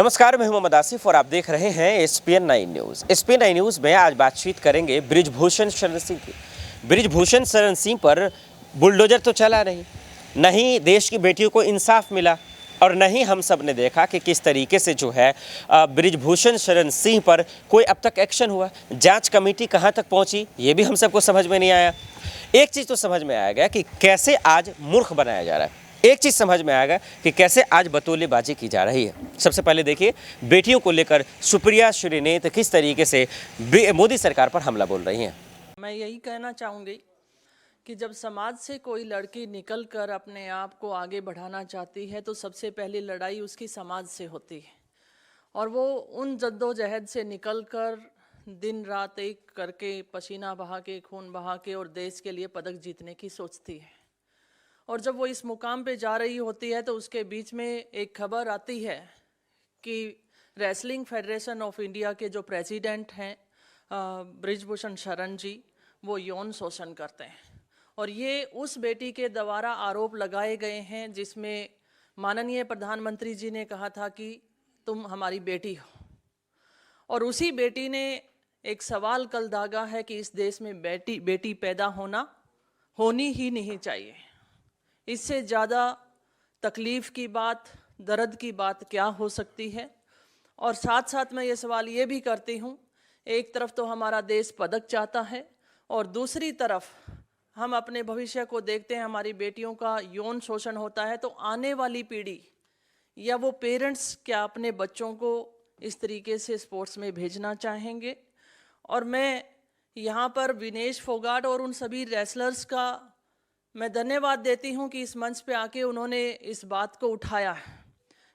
नमस्कार, मैं हूं मोहम्मद आसिफ और आप देख रहे हैं एसपीएन 9 न्यूज़। एसपीएन 9 न्यूज़ में आज बातचीत करेंगे बृजभूषण शरण सिंह की। बृजभूषण शरण सिंह पर बुलडोजर तो चला नहीं देश की बेटियों को इंसाफ मिला और नहीं हम सब ने देखा कि किस तरीके से जो है बृजभूषण शरण सिंह पर कोई अब तक एक्शन हुआ। जांच कमेटी कहां तक पहुंची ये भी हम सबको समझ में नहीं आया। एक चीज़ तो समझ में आ गया कि कैसे आज मूर्ख बनाया जा रहा है। एक चीज़ समझ में आएगा कि कैसे आज बतौलेबाजी की जा रही है। सबसे पहले देखिए, बेटियों को लेकर सुप्रिया श्रीनेत किस तरीके से मोदी सरकार पर हमला बोल रही हैं। मैं यही कहना चाहूँगी कि जब समाज से कोई लड़की निकल कर अपने आप को आगे बढ़ाना चाहती है तो सबसे पहली लड़ाई उसकी समाज से होती है और वो उन जद्दोजहद से निकल कर दिन रात एक करके पसीना बहा के, खून बहा के और देश के लिए पदक जीतने की सोचती है। और जब वो इस मुकाम पे जा रही होती है तो उसके बीच में एक खबर आती है कि रेसलिंग फेडरेशन ऑफ इंडिया के जो प्रेसिडेंट हैं बृजभूषण शरण जी, वो यौन शोषण करते हैं और ये उस बेटी के द्वारा आरोप लगाए गए हैं जिसमें माननीय प्रधानमंत्री जी ने कहा था कि तुम हमारी बेटी हो। और उसी बेटी ने एक सवाल कल दागा है कि इस देश में बेटी पैदा होनी ही नहीं चाहिए। इससे ज़्यादा तकलीफ़ की बात, दर्द की बात क्या हो सकती है। और साथ साथ मैं ये सवाल ये भी करती हूँ, एक तरफ तो हमारा देश पदक चाहता है और दूसरी तरफ हम अपने भविष्य को देखते हैं, हमारी बेटियों का यौन शोषण होता है, तो आने वाली पीढ़ी या वो पेरेंट्स क्या अपने बच्चों को इस तरीके से स्पोर्ट्स में भेजना चाहेंगे। और मैं यहाँ पर विनेश फोगाट और उन सभी रेसलर्स का मैं धन्यवाद देती हूँ कि इस मंच पे आके उन्होंने इस बात को उठाया है।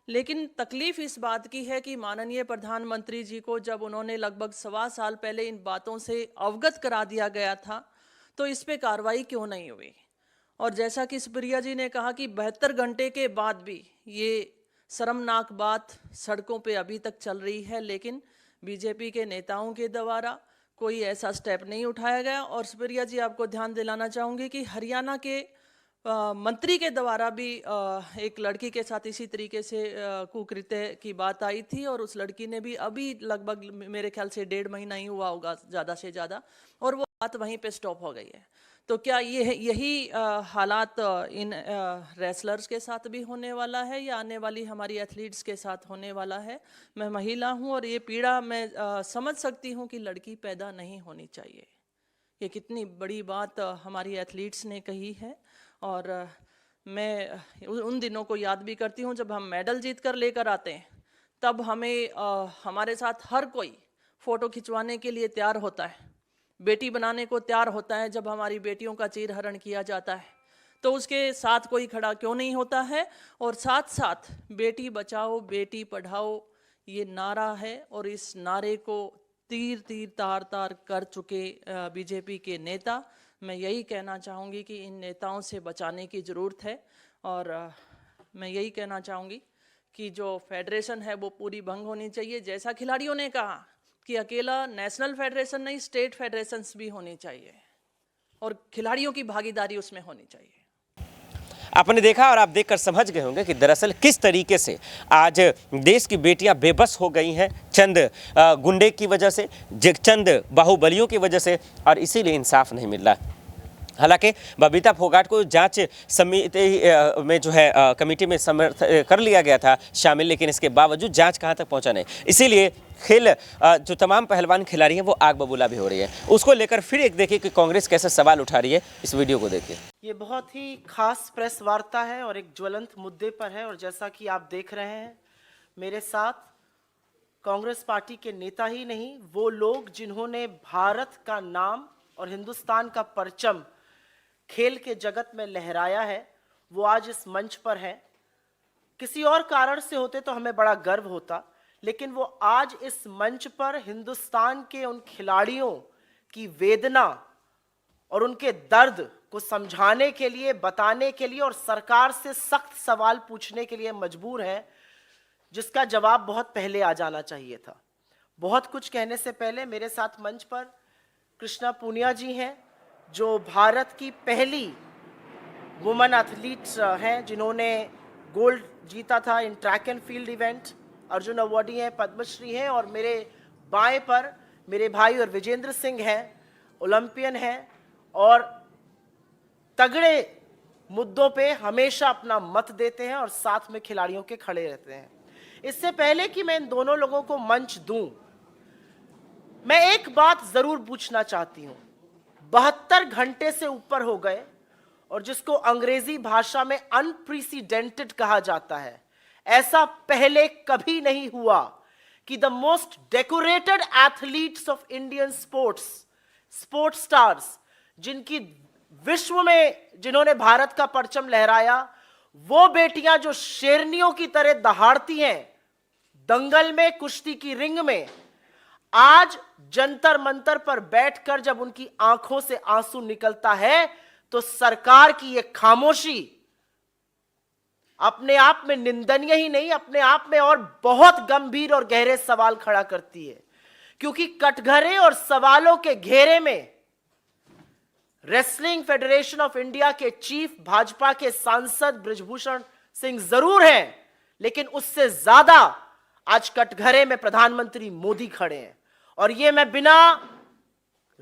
लेकिन तकलीफ़ इस बात की है कि माननीय प्रधानमंत्री जी को जब उन्होंने लगभग 1.25 साल पहले इन बातों से अवगत करा दिया गया था तो इस पे कार्रवाई क्यों नहीं हुई। और जैसा कि सुप्रिया जी ने कहा कि 72 घंटे के बाद भी ये शर्मनाक बात सड़कों पे अभी तक चल रही है, लेकिन बीजेपी के नेताओं के द्वारा कोई ऐसा स्टेप नहीं उठाया गया। और सुप्रिया जी, आपको ध्यान दिलाना चाहूँगी कि हरियाणा के मंत्री के द्वारा भी एक लड़की के साथ इसी तरीके से कुकृत्य की बात आई थी और उस लड़की ने भी अभी लगभग मेरे ख्याल से 1.5 महीना ही हुआ होगा ज़्यादा से ज़्यादा, और वो बात वहीं पे स्टॉप हो गई है। तो क्या यही हालात इन रेसलर्स के साथ भी होने वाला है या आने वाली हमारी एथलीट्स के साथ होने वाला है। मैं महिला हूं और ये पीड़ा मैं समझ सकती हूं कि लड़की पैदा नहीं होनी चाहिए। ये कितनी बड़ी बात हमारी एथलीट्स ने कही है। और मैं उन दिनों को याद भी करती हूं जब हम मेडल जीत कर लेकर आते हैं, तब हमें हमारे साथ हर कोई फ़ोटो खिंचवाने के लिए तैयार होता है, बेटी बनाने को तैयार होता है। जब हमारी बेटियों का चीरहरण किया जाता है तो उसके साथ कोई खड़ा क्यों नहीं होता है। और साथ साथ बेटी बचाओ बेटी पढ़ाओ ये नारा है और इस नारे को तीर तीर तार तार कर चुके बीजेपी के नेता। मैं यही कहना चाहूँगी कि इन नेताओं से बचाने की ज़रूरत है। और मैं यही कहना चाहूँगी कि जो फेडरेशन है वो पूरी भंग होनी चाहिए। जैसा खिलाड़ियों ने कहा कि अकेला नेशनल फेडरेशन नहीं, स्टेट फेडरेशंस भी होनी चाहिए और खिलाड़ियों की भागीदारी उसमें होनी चाहिए। आपने देखा और आप देखकर समझ गए होंगे कि दरअसल किस तरीके से आज देश की बेटियां बेबस हो गई हैं चंद गुंडे की वजह से, चंद बाहुबलियों की वजह से, और इसीलिए इंसाफ नहीं मिल रहा। हालांकि बबीता फोगाट को जांच समिति में जो है कमेटी में कर लिया गया था शामिल, लेकिन इसके बावजूद जांच कहां तक पहुंचा नहीं। इसीलिए खेल जो तमाम पहलवान खिलाड़ी हैं वो आग बबूला भी हो रही है। उसको लेकर फिर एक देखिए कि कांग्रेस कैसे सवाल उठा रही है। इस वीडियो को देखिए। ये बहुत ही खास प्रेस वार्ता है और एक ज्वलंत मुद्दे पर है। और जैसा कि आप देख रहे हैं, मेरे साथ कांग्रेस पार्टी के नेता ही नहीं, वो लोग जिन्होंने भारत का नाम और हिंदुस्तान का परचम खेल के जगत में लहराया है, वो आज इस मंच पर हैं। किसी और कारण से होते तो हमें बड़ा गर्व होता, लेकिन वो आज इस मंच पर हिंदुस्तान के उन खिलाड़ियों की वेदना और उनके दर्द को समझाने के लिए, बताने के लिए और सरकार से सख्त सवाल पूछने के लिए मजबूर हैं, जिसका जवाब बहुत पहले आ जाना चाहिए था। बहुत कुछ कहने से पहले मेरे साथ मंच पर कृष्णा पूनिया जी हैं, जो भारत की पहली वुमेन एथलीट हैं जिन्होंने गोल्ड जीता था in track and field event. Arjun awardee हैं, पद्मश्री हैं, और मेरे बाएं पर मेरे भाई और विजेंद्र सिंह हैं, ओलंपियन हैं और तगड़े मुद्दों पे हमेशा अपना मत देते हैं और साथ में खिलाड़ियों के खड़े रहते हैं। इससे पहले कि मैं इन दोनों लोगों को मंच दूं, मैं एक बात जरूर पूछना चाहती हूं। 72 घंटे से ऊपर हो गए और जिसको अंग्रेजी भाषा में अनप्रेसिडेंटेड कहा जाता है, ऐसा पहले कभी नहीं हुआ कि the most decorated athletes of Indian sports stars, जिनकी विश्व में जिन्होंने भारत का परचम लहराया, वो बेटियां जो शेरनियों की तरह दहाड़ती हैं दंगल में, कुश्ती की रिंग में, आज जंतर मंतर पर बैठकर जब उनकी आंखों से आंसू निकलता है तो सरकार की यह खामोशी अपने आप में निंदनीय ही नहीं, अपने आप में और बहुत गंभीर और गहरे सवाल खड़ा करती है। क्योंकि कटघरे और सवालों के घेरे में रेसलिंग फेडरेशन ऑफ इंडिया के चीफ, भाजपा के सांसद बृजभूषण सिंह जरूर हैं, लेकिन उससे ज्यादा आज कटघरे में प्रधानमंत्री मोदी खड़े हैं। और ये मैं बिना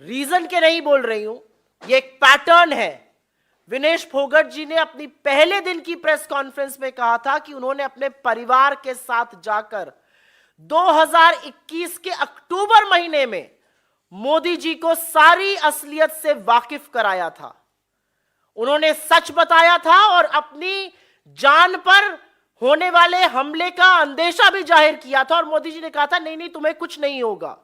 रीजन के नहीं बोल रही हूं, ये एक पैटर्न है। विनेश फोगट जी ने अपनी पहले दिन की प्रेस कॉन्फ्रेंस में कहा था कि उन्होंने अपने परिवार के साथ जाकर 2021 के अक्टूबर महीने में मोदी जी को सारी असलियत से वाकिफ कराया था। उन्होंने सच बताया था और अपनी जान पर होने वाले हमले का अंदेशा भी जाहिर किया था, और मोदी जी ने कहा था नहीं नहीं तुम्हें कुछ नहीं होगा।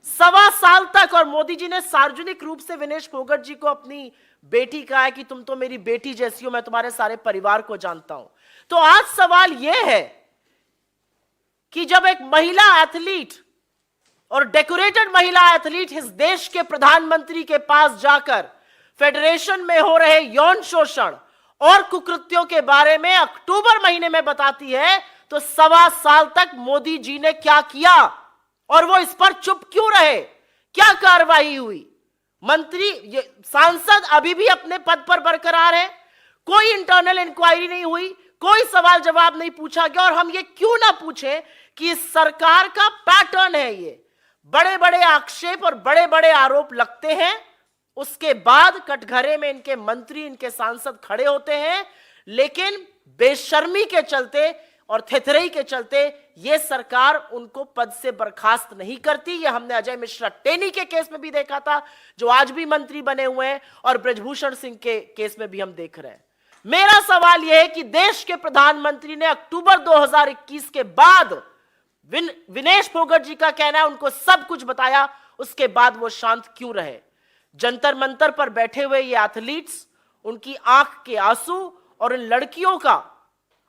1.25 साल तक, और मोदी जी ने सार्वजनिक रूप से विनेश फोगट जी को अपनी बेटी कहा है कि तुम तो मेरी बेटी जैसी हो, मैं तुम्हारे सारे परिवार को जानता हूं। तो आज सवाल यह है कि जब एक महिला एथलीट और डेकोरेटेड महिला एथलीट इस देश के प्रधानमंत्री के पास जाकर फेडरेशन में हो रहे यौन शोषण और कुकृत्यों के बारे में अक्टूबर महीने में बताती है, तो 1.25 साल तक मोदी जी ने क्या किया और वो इस पर चुप क्यों रहे? क्या कार्रवाई हुई? मंत्री, सांसद अभी भी अपने पद पर बरकरार है, कोई इंटरनल इंक्वायरी नहीं हुई, कोई सवाल जवाब नहीं पूछा गया। और हम ये क्यों ना पूछें कि इस सरकार का पैटर्न है, ये बड़े बड़े आक्षेप और बड़े बड़े आरोप लगते हैं, उसके बाद कटघरे में इनके मंत्री, इनके सांसद खड़े होते हैं, लेकिन बेशर्मी के चलते और थेथरई के चलते यह सरकार उनको पद से बर्खास्त नहीं करती। यह हमने अजय मिश्रा टेनी के केस में भी देखा था, जो आज भी मंत्री बने हुए हैं, और बृजभूषण सिंह के केस में भी हम देख रहे हैं। मेरा सवाल यह है कि देश के प्रधानमंत्री ने अक्टूबर 2021 के बाद, विनेश फोगट जी का कहना है उनको सब कुछ बताया, उसके बाद वो शांत क्यों रहे? जंतर मंतर पर बैठे हुए ये एथलीट्स, उनकी आंख के आंसू और इन लड़कियों का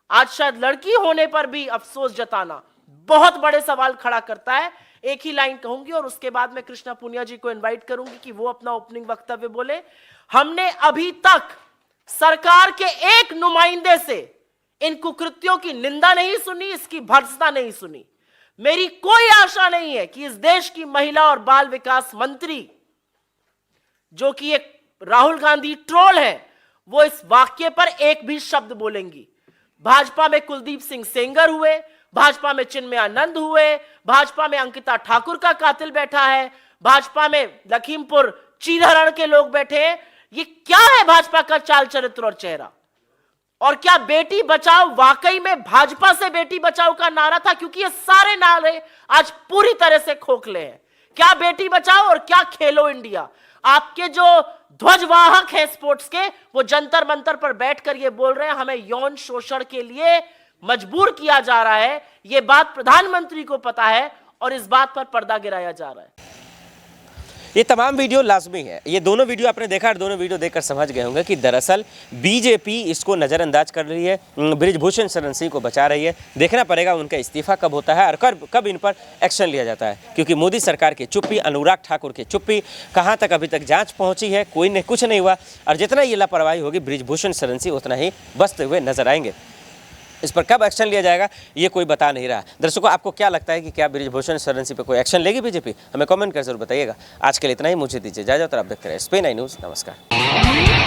आज शायद लड़की होने पर भी अफसोस जताना बहुत बड़े सवाल खड़ा करता है। एक ही लाइन कहूंगी और उसके बाद मैं कृष्णा पुनिया जी को इनवाइट करूंगी कि वो अपना ओपनिंग वक्तव्य बोले। हमने अभी तक सरकार के एक नुमाइंदे से इन कुकृत्यों की निंदा नहीं सुनी, इसकी भर्त्सना नहीं सुनी। मेरी कोई आशा नहीं है कि इस देश की महिला और बाल विकास मंत्री, जो कि एक राहुल गांधी ट्रोल है, वो इस वाक्य पर एक भी शब्द बोलेंगी। भाजपा में कुलदीप सिंह सेंगर हुए, भाजपा में चिन्मय आनंद हुए, भाजपा में अंकिता ठाकुर का कातिल बैठा है, भाजपा में लखीमपुर चीरहरण के लोग बैठे हैं। ये क्या है भाजपा का चाल चरित्र और चेहरा? और क्या बेटी बचाओ वाकई में भाजपा से बेटी बचाओ का नारा था? क्योंकि ये सारे नारे आज पूरी तरह से खोखले हैं। क्या बेटी बचाओ और क्या खेलो इंडिया? आपके जो ध्वजवाहक हैं स्पोर्ट्स के, वो जंतर मंतर पर बैठकर ये बोल रहे हैं हमें यौन शोषण के लिए मजबूर किया जा रहा है। ये बात प्रधानमंत्री को पता है और इस बात पर पर्दा गिराया जा रहा है। ये तमाम वीडियो लाजमी है। ये दोनों वीडियो आपने देखा और दोनों वीडियो देखकर समझ गए होंगे कि दरअसल बीजेपी इसको नज़रअंदाज कर रही है, बृजभूषण शरण सिंह को बचा रही है। देखना पड़ेगा उनका इस्तीफा कब होता है और कब इन पर एक्शन लिया जाता है, क्योंकि मोदी सरकार की चुप्पी, अनुराग ठाकुर की चुप्पी, कहाँ तक अभी तक जाँच पहुँची है, कुछ नहीं हुआ। और जितना ये लापरवाही होगी बृजभूषण शरण सिंह उतना ही बचते हुए नजर आएंगे। इस पर कब एक्शन लिया जाएगा ये कोई बता नहीं रहा। दर्शकों, आपको क्या लगता है कि क्या बृजभूषण शरण सिंह पर कोई एक्शन लेगी बीजेपी? हमें कमेंट कर जरूर बताइएगा। आज के लिए इतना ही, मुझे दीजिए इजाजत और आप देखते रहे SPN9 न्यूज़। नमस्कार।